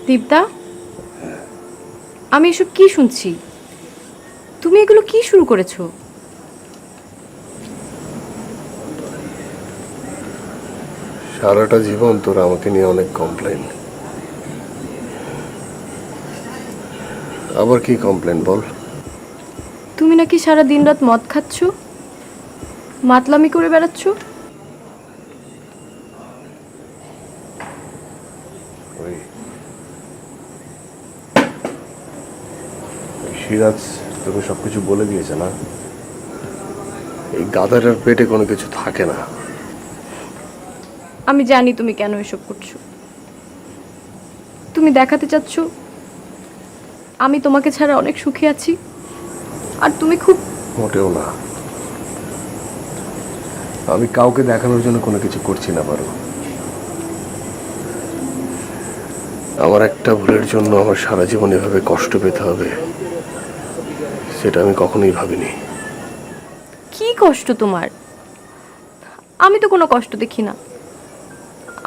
দীপদা, আমি এসব কি শুনছি? তুমি এগুলো কি শুরু করেছো? সারাটা জীবন তোর আমাকে নিয়ে অনেক কমপ্লেন। আবার কি কমপ্লেন বল? তুমি নাকি সারা দিন রাত মদ খাচ্ছ, মাতলামি করে বেড়াচ্ছ। ওই সিরাজ তোকে সবকিছু বলে দিয়েছে না? এই গাধাটার পেটে কোনো কিছু থাকে না। আমি জানি তুমি কেন এসব করছো। তুমি দেখাতে চাচ্ছ আমি তোমাকে ছাড়া অনেক সুখে আছি, আর তুমি খুব। মোটেও না। আমি কাউকে দেখানোর জন্য কোনো কিছু করছি না পারো। আমার একটা ভুলের জন্য আমার সারা জীবন এভাবে কষ্ট পেতে হবে, সেটা আমি কখনোই ভাবিনি। কি কষ্ট তোমার? আমি তো কোনো কষ্ট দেখি না।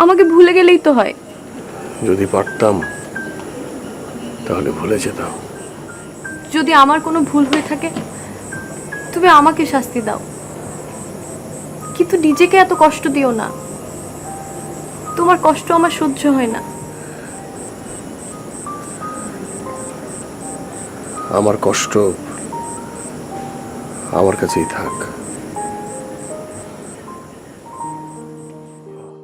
আমাকে ভুলে গেলেই তো হয়। যদি পারতাম তাহলে ভুলে যেতাম। যদি আমার কোনো ভুল হয়ে থাকে, তুমি আমাকে শাস্তি দাও, কিন্তু নিজেকে এত কষ্ট দিও না। তোমার কষ্ট আমার সহ্য হয় না। আমার কষ্ট আমার কাছেই থাক।